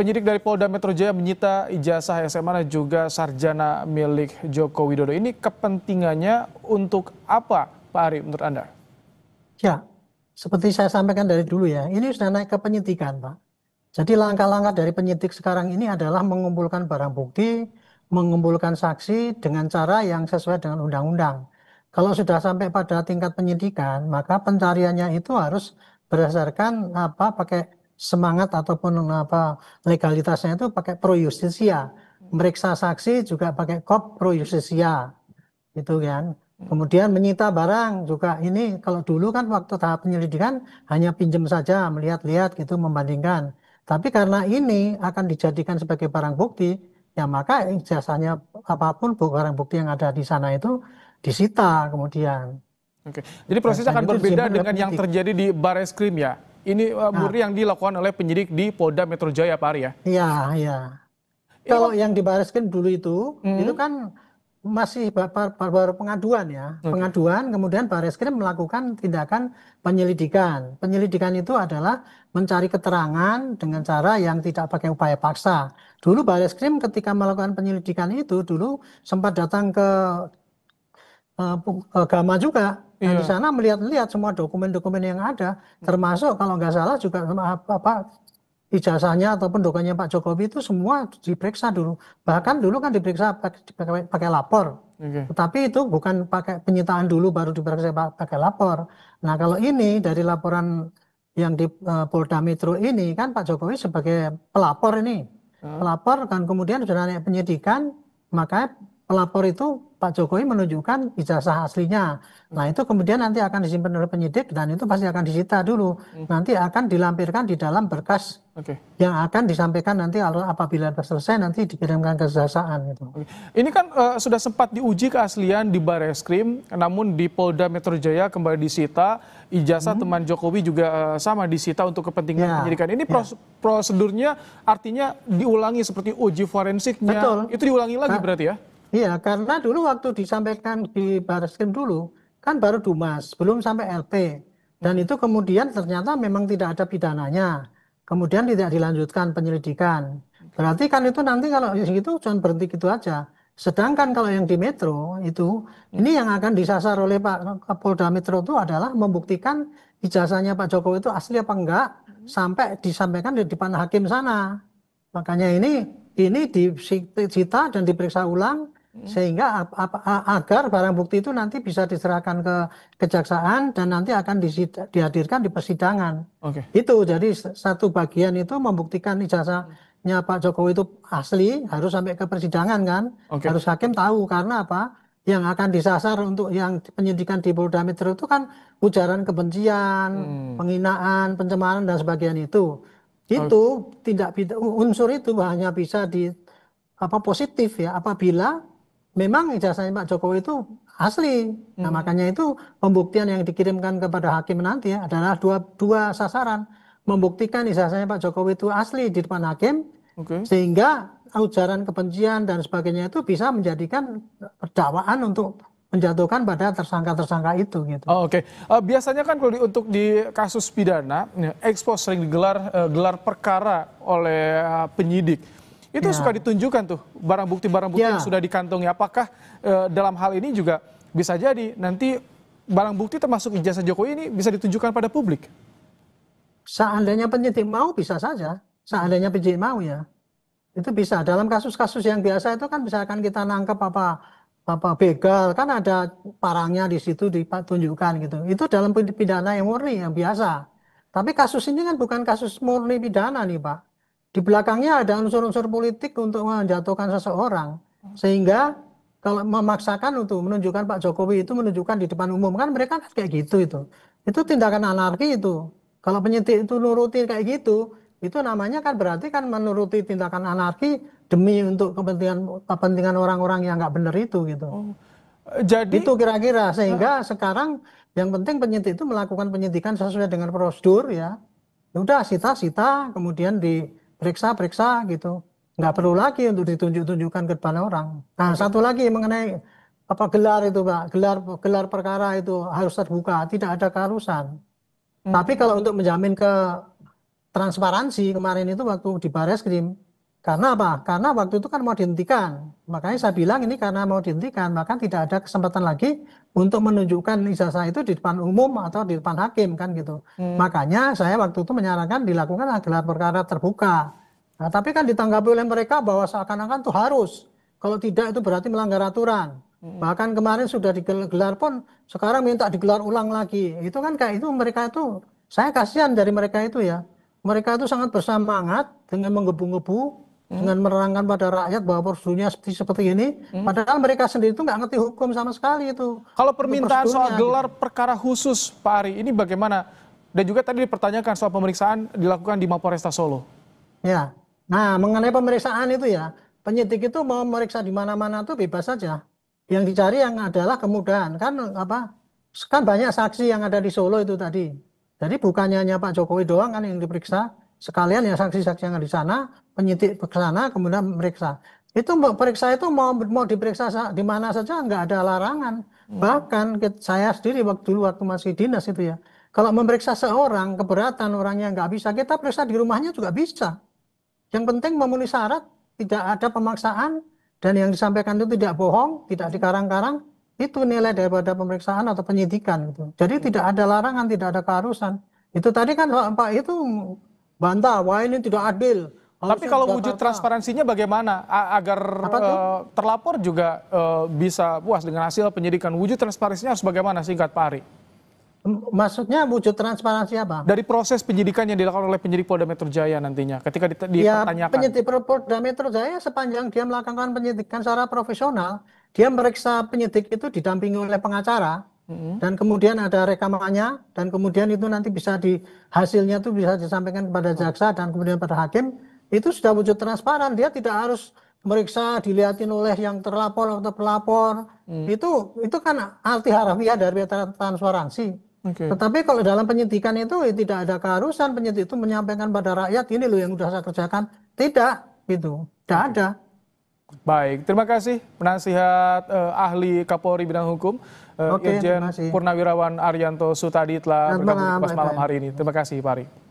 penyidik dari Polda Metro Jaya menyita ijazah SMA dan juga sarjana milik Joko Widodo. Ini kepentingannya untuk apa, Pak Ari, menurut Anda? Ya, seperti saya sampaikan dari dulu ya, ini sudah naik ke penyidikan, Pak. Jadi langkah-langkah dari penyidik sekarang ini adalah mengumpulkan barang bukti, mengumpulkan saksi dengan cara yang sesuai dengan undang-undang. Kalau sudah sampai pada tingkat penyidikan, maka pencariannya itu harus berdasarkan pakai semangat ataupun legalitasnya itu pakai pro justisia. Meriksa saksi juga pakai kop pro justisia, gitu kan. Kemudian menyita barang juga ini kalau dulu kan waktu tahap penyelidikan hanya pinjam saja, melihat-lihat gitu membandingkan. Tapi karena ini akan dijadikan sebagai barang bukti, ya maka ijazahnya apapun barang bukti yang ada di sana itu disita kemudian. Oke, jadi prosesnya Dan akan itu berbeda disimpan oleh dengan yang penyidik. terjadi di Bareskrim ya. Ini Nah, murni yang dilakukan oleh penyidik di Polda Metro Jaya, Pak Ari ya. iya, iya. Ini Kalau kan, yang di Barreskrim dulu itu Hmm, kan masih baru pengaduan ya. oke, Pengaduan, kemudian Barreskrim melakukan tindakan penyelidikan. Penyelidikan itu adalah mencari keterangan dengan cara yang tidak pakai upaya paksa. Dulu Barreskrim ketika melakukan penyelidikan itu dulu sempat datang ke Gama juga. Dan di iya, sana melihat-lihat semua dokumen-dokumen yang ada, termasuk kalau nggak salah juga apa ijazahnya ataupun dokumennya Pak Jokowi itu semua diperiksa dulu. Bahkan dulu kan diperiksa pakai lapor. oke, Tetapi itu bukan pakai penyitaan dulu baru diperiksa pakai lapor. Nah, kalau ini dari laporan yang di Polda Metro ini kan Pak Jokowi sebagai pelapor ini. Hah? Pelapor kan kemudian sudah naik penyidikan, maka pelapor itu Pak Jokowi menunjukkan ijazah aslinya. Nah, Oke, itu kemudian nanti akan disimpan oleh penyidik dan itu pasti akan disita dulu. hmm, Nanti akan dilampirkan di dalam berkas oke. yang akan disampaikan nanti apabila selesai nanti dikirimkan ke kejaksaan gitu. Oke. Ini kan sudah sempat diuji keaslian di Bareskrim, namun di Polda Metro Jaya kembali disita. Ijazah Hmm. teman Jokowi juga sama disita untuk kepentingan Ya, penyidikan. Ini ya, prosedurnya artinya diulangi seperti uji forensiknya. betul. Itu diulangi lagi Ka- berarti ya? Iya, karena dulu waktu disampaikan di Barreskrim dulu kan baru Dumas, belum sampai LP. Dan Hmm, itu kemudian ternyata memang tidak ada pidananya. Kemudian tidak dilanjutkan penyelidikan. Berarti kan itu nanti kalau itu cuma berhenti gitu aja. Sedangkan kalau yang di Metro itu, hmm, ini yang akan disasar oleh Pak Kapolda Metro itu adalah membuktikan ijazahnya Pak Jokowi itu asli apa enggak sampai disampaikan di depan hakim sana. Makanya ini disita dan diperiksa ulang hmm. sehingga agar barang bukti itu nanti bisa diserahkan ke kejaksaan dan nanti akan dihadirkan di persidangan. Oke. Itu jadi satu bagian itu membuktikan ijazahnya Pak Jokowi itu asli harus sampai ke persidangan kan. Oke. Harus hakim tahu karena apa? Yang akan disasar untuk yang penyidikan di Polda Metro itu kan ujaran kebencian, Hmm. penghinaan, pencemaran dan sebagainya itu. Oke. Itu tidak unsur itu hanya bisa di positif ya apabila memang ijazahnya Pak Jokowi itu asli. Nah, Hmm. makanya itu pembuktian yang dikirimkan kepada hakim nanti ya, adalah dua sasaran. Membuktikan ijazahnya Pak Jokowi itu asli di depan hakim Oke. sehingga ujaran kebencian dan sebagainya itu bisa menjadikan dakwaan untuk menjatuhkan pada tersangka-tersangka itu gitu. Oh, oke. Biasanya kan kalau untuk di kasus pidana, ya, ekspos sering gelar perkara oleh penyidik. Itu suka Ya, ditunjukkan tuh barang bukti yang ya. sudah dikantongi. Apakah dalam hal ini juga bisa jadi nanti barang bukti termasuk ijazah Jokowi ini bisa ditunjukkan pada publik? Seandainya penyidik mau bisa saja. Seandainya penyidik mau ya. Itu bisa. Dalam kasus-kasus yang biasa itu kan misalkan kita nangkep apa begal kan ada parangnya di situ ditunjukkan gitu. Itu dalam pidana yang murni yang biasa. Tapi kasus ini kan bukan kasus murni pidana nih Pak. Di belakangnya ada unsur-unsur politik untuk menjatuhkan seseorang. Sehingga kalau memaksakan untuk menunjukkan Pak Jokowi itu menunjukkan di depan umum kan mereka kan kayak gitu itu. Itu tindakan anarki itu. Kalau penyidik itu nuruti kayak gitu, itu namanya kan berarti kan menuruti tindakan anarki demi untuk kepentingan kepentingan orang-orang yang nggak benar itu gitu. Oh, jadi, Itu kira-kira eh, sehingga sekarang yang penting penyidik itu melakukan penyidikan sesuai dengan prosedur ya. Ya udah sita-sita kemudian diperiksa-periksa gitu. Nggak perlu lagi untuk ditunjuk-tunjukkan ke depan orang. Nah, oke. satu lagi mengenai apa gelar itu Pak, gelar gelar perkara itu harus terbuka, tidak ada keharusan. Tapi Hmm, kalau untuk menjamin transparansi kemarin itu waktu di Bareskrim. Karena apa? Karena waktu itu kan mau dihentikan. Makanya saya bilang ini karena mau dihentikan, maka tidak ada kesempatan lagi untuk menunjukkan ijazah itu di depan umum atau di depan hakim kan gitu. Makanya saya waktu itu menyarankan dilakukan gelar perkara terbuka. Nah, tapi kan ditanggapi oleh mereka bahwa seakan-akan itu harus. Kalau tidak itu berarti melanggar aturan. Bahkan kemarin sudah digelar pun sekarang minta digelar ulang lagi. Itu kan kayak itu mereka itu, saya kasihan dari mereka itu ya. Mereka itu sangat bersemangat dengan menggebu-gebu, dengan menerangkan pada rakyat bahwa prosedurnya seperti ini. Padahal mereka sendiri itu nggak ngerti hukum sama sekali itu. Kalau Untuk permintaan soal prosedurnya, gelar gitu. perkara khusus, Pak Ari, ini bagaimana? Dan juga tadi dipertanyakan soal pemeriksaan dilakukan di Mapolresta Solo. Ya. Nah, mengenai pemeriksaan itu ya, penyidik itu mau memeriksa di mana-mana tuh bebas saja. Yang dicari yang adalah kemudahan. Kan apa? Kan banyak saksi yang ada di Solo itu tadi. Jadi bukannya hanya Pak Jokowi doang kan yang diperiksa, sekalian ya saksi-saksi yang ada di sana, penyidik ke sana kemudian memeriksa. Itu periksa itu mau diperiksa di mana saja nggak ada larangan. Bahkan saya sendiri waktu masih dinas itu ya, kalau memeriksa seorang keberatan orangnya nggak bisa, kita periksa di rumahnya juga bisa. Yang penting memenuhi syarat, tidak ada pemaksaan, dan yang disampaikan itu tidak bohong, tidak dikarang-karang, itu nilai daripada pemeriksaan atau penyidikan. Gitu. Jadi tidak ada larangan, tidak ada keharusan. Itu tadi kan Pak itu bantah, wah ini tidak adil. Tapi Harusnya kalau di wujud Jakarta. transparansinya bagaimana agar Apa tuh? terlapor juga bisa puas dengan hasil penyidikan? Wujud transparansinya harus bagaimana, singkat Pak Ari? Maksudnya wujud transparansi apa? Dari proses penyidikan yang dilakukan oleh penyidik Polda Metro Jaya nantinya ketika Ya, dipertanyakan. penyidik Polda Metro Jaya sepanjang dia melakukan penyidikan secara profesional, dia meriksa penyidik itu didampingi oleh pengacara, dan kemudian ada rekamannya, dan kemudian itu nanti bisa hasilnya itu bisa disampaikan kepada jaksa dan kemudian pada hakim, itu sudah wujud transparan. Dia tidak harus meriksa dilihatin oleh yang terlapor atau pelapor. Itu kan arti harafiah dari transparansi. Oke. Tetapi kalau dalam penyidikan itu tidak ada keharusan penyidik itu menyampaikan pada rakyat ini loh yang sudah saya kerjakan. Tidak, gitu. Tidak ada. Baik, terima kasih penasihat ahli Kapolri bidang hukum Oke, Irjen terima kasih. Purnawirawan Arianto Sutadi telah Selamat bergabung di malam, Kompas Pak Malam Ibrahim. hari ini. Terima kasih Pak Ari.